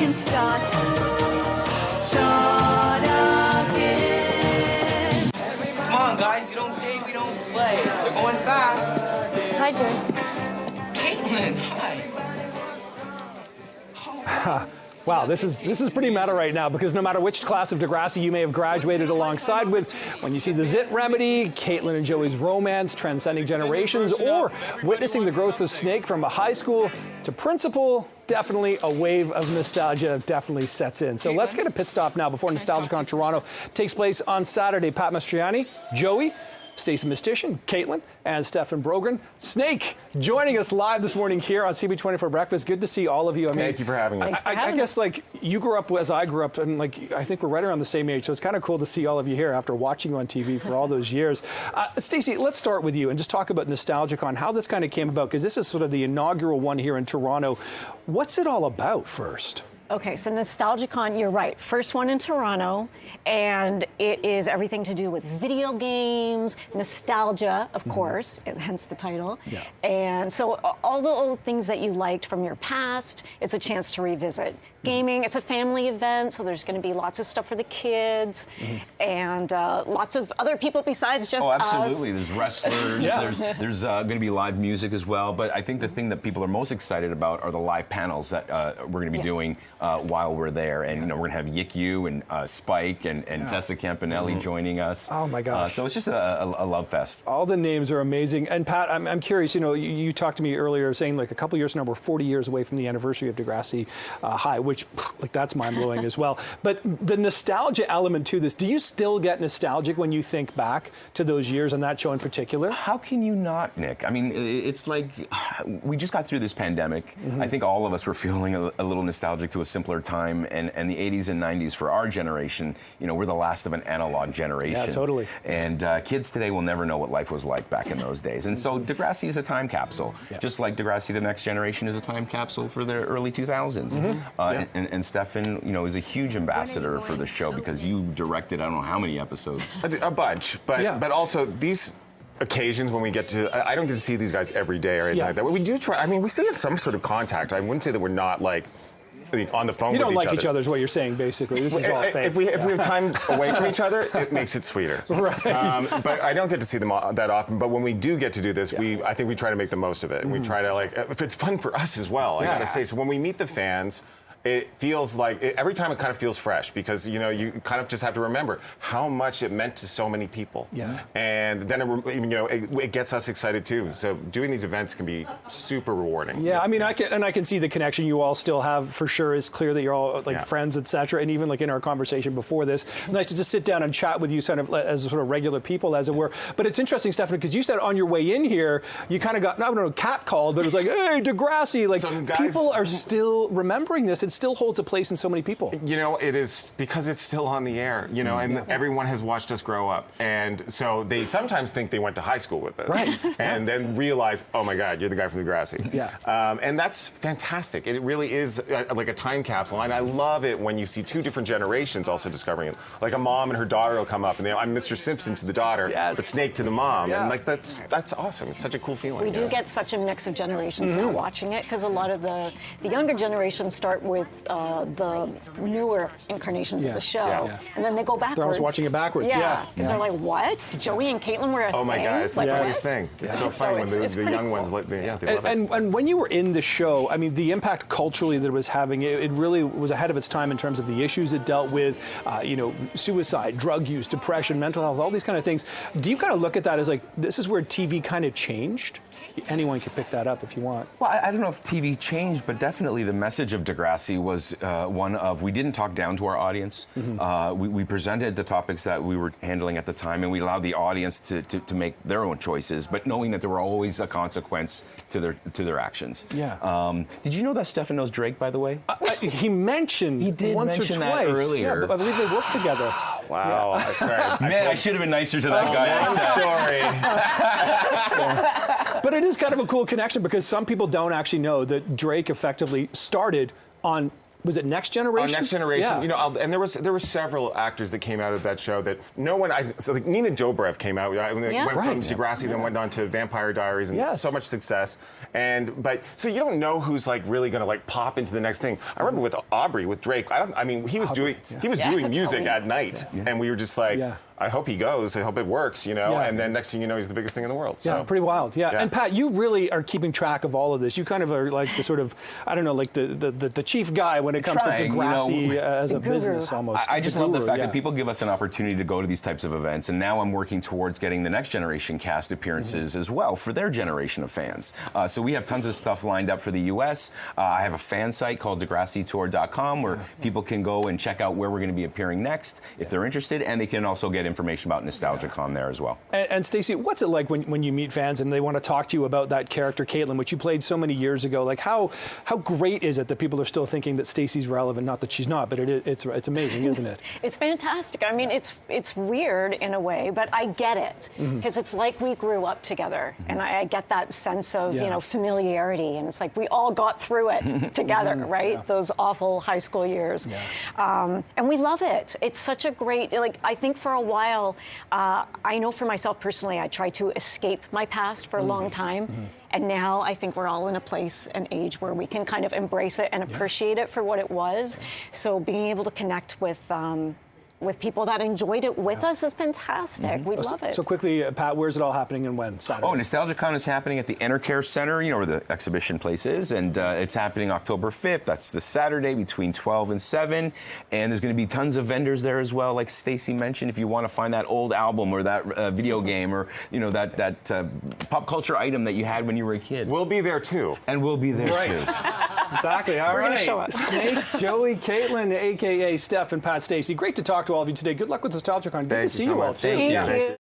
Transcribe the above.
can start. Start again. Come on, guys, you don't pay, we don't play. They're going fast. Hi, Jerry. Caitlin, hi. Wow, this is pretty meta right now, because no matter which class of Degrassi you may have graduated alongside with, when you see the Zit Remedy, Caitlin and Joey's romance transcending generations, or witnessing the growth of Snake from a high school to principal, definitely a wave of nostalgia definitely sets in. So let's get a pit stop now before Nostalgiacon Toronto takes place on Saturday. Pat Mastriani, Joey, Stacey Mistician, Caitlin, and Stefan Brogren. Snake joining us live this morning here on CB24 Breakfast. Good to see all of you. Thank you for having us. I guess, like, you grew up as I grew up, and, like, I think we're right around the same age, so it's kind of cool to see all of you here after watching you on TV for all those years. Stacey, let's start with you and just talk about Nostalgiacon, how this kind of came about, because this is sort of the inaugural one here in Toronto. What's it all about first? Okay, so Nostalgiacon, you're right. First one in Toronto, and it is everything to do with video games, nostalgia, of course, and hence the title. Yeah. And so all the old things that you liked from your past, it's a chance to revisit. Gaming, it's a family event, so there's going to be lots of stuff for the kids, and lots of other people besides just us. Oh, absolutely. There's wrestlers, there's going to be live music as well, but I think the thing that people are most excited about are the live panels that we're going to be doing while we're there. And you know, we're going to have Yik Yu and Spike and Tessa Campanelli joining us. Oh my gosh. So it's just a love fest. All the names are amazing. And Pat, I'm curious, you know, you talked to me earlier saying, like, a couple years from now, we're 40 years away from the anniversary of Degrassi High, which, like, that's mind-blowing as well. But the nostalgia element to this, do you still get nostalgic when you think back to those years and that show in particular? How can you not, Nick? I mean, it's like, we just got through this pandemic. I think all of us were feeling a little nostalgic to a simpler time, and the 80s and 90s for our generation, you know, we're the last of an analog generation. Yeah, totally. And kids today will never know what life was like back in those days. And so Degrassi is a time capsule, just like Degrassi The Next Generation is a time capsule for the early 2000s. And Stefan, you know, is a huge ambassador for the show because you directed I don't know how many episodes. A bunch, but also these occasions when we get to, I don't get to see these guys every day or anything like that. We do try, I mean, we stay in some sort of contact. I wouldn't say that we're not like on the phone with each other. You don't like each other is what you're saying, basically. This is all fake. If we have time away from each other, it makes it sweeter. Right. But I don't get to see them that often. But when we do get to do this, I think we try to make the most of it. And we try to, like, if it's fun for us as well, I gotta say. So when we meet the fans, it feels like, every time it kind of feels fresh because, you know, you kind of just have to remember how much it meant to so many people. Yeah. And then, you know, it gets us excited too. So doing these events can be super rewarding. Yeah, I mean, I can see the connection you all still have for sure. It's clear that you're all like friends, etc. And even like in our conversation before this, nice to just sit down and chat with you kind of as sort of regular people, as it were. But it's interesting, Stefan, because you said on your way in here, you kind of got, I don't know, catcalled, but it was like, hey, Degrassi. Like, people are still remembering this. It still holds a place in so many people. You know, it is because it's still on the air, you know, and everyone has watched us grow up. And so they sometimes think they went to high school with us. Right. And then realize, oh my God, you're the guy from Degrassi. Yeah. And that's fantastic. It really is like a time capsule. And I love it when you see two different generations also discovering it. Like a mom and her daughter will come up and I'm Mr. Simpson to the daughter, but Snake to the mom. And like, that's awesome. It's such a cool feeling. We do get such a mix of generations now watching it, because a lot of the younger generations start with the newer incarnations of the show, and then they go backwards. They're almost watching it backwards, Because they're like, what? Joey and Caitlin were a thing? Oh my God, it's the like, funniest thing. It's so funny when the young ones, they love it. And when you were in the show, I mean, the impact culturally that it was having, it really was ahead of its time in terms of the issues it dealt with, you know, suicide, drug use, depression, mental health, all these kind of things. Do you kind of look at that as like, this is where TV kind of changed? Anyone can pick that up if you want. Well, I don't know if TV changed, but definitely the message of Degrassi was one of, we didn't talk down to our audience. We presented the topics that we were handling at the time, and we allowed the audience to make their own choices, but knowing that there were always a consequence to their actions. Yeah. Did you know that Stefan knows Drake, by the way? He mentioned once or twice. That earlier. Yeah, but I believe they worked together. Wow, that's right. Man, I should have been nicer to that guy. But it is kind of a cool connection because some people don't actually know that Drake effectively started on was it Next Generation? Next Generation, Yeah. you know, and there were several actors that came out of that show that no one. So like Nina Dobrev came out. I mean, Yeah. went Right. from Degrassi, then went on to Vampire Diaries, and so much success. But so you don't know who's like really going to like pop into the next thing. I remember with Aubrey, with Drake. I mean, he was doing music at night, and we were just like. Yeah. I hope he goes. I hope it works, you know. Yeah. And then next thing you know, he's the biggest thing in the world. So. Yeah, pretty wild. Yeah. And Pat, you really are keeping track of all of this. You kind of are like the sort of, I don't know, like the chief guy when it comes Trying, to Degrassi you know, as a the guru. business almost. I just love the fact yeah. that people give us an opportunity to go to these types of events, and now I'm working towards getting the Next Generation cast appearances as well for their generation of fans. So we have tons of stuff lined up for the U.S. I have a fan site called DegrassiTour.com where people can go and check out where we're going to be appearing next if they're interested, and they can also get information about Nostalgiacon there as well. And Stacey, what's it like when you meet fans and they want to talk to you about that character, Caitlin, which you played so many years ago? Like, how great is it that people are still thinking that Stacey's relevant? Not that she's not, but it's amazing, isn't it? It's fantastic. I mean, it's weird in a way, but I get it because it's like we grew up together, and I get that sense of you know familiarity, and it's like we all got through it together, right? Yeah. Those awful high school years, and we love it. It's such a great like. I think for a while. I know for myself personally, I tried to escape my past for a long time. And now I think we're all in a place and age where we can kind of embrace it and appreciate it for what it was. So being able to connect with people that enjoyed it with us is fantastic. We love it. So quickly, Pat, where's it all happening and when? Saturday? Oh, Nostalgiacon is happening at the Enercare Center, you know, where the exhibition place is, and it's happening October 5th. That's the Saturday between 12 and 7, and there's going to be tons of vendors there as well, like Stacey mentioned. If you want to find that old album or that video game or, you know, that pop culture item that you had when you were a kid. We'll be there too. And we'll be there too. Exactly. All We're right. gonna show up. Snake, Joey, Caitlin, a.k.a. Steph, and Pat Stacey. Great to talk to all of you today. Good luck with Nostalgiacon. Good to Thank you see so you all, much. too. Thank you. Thank you.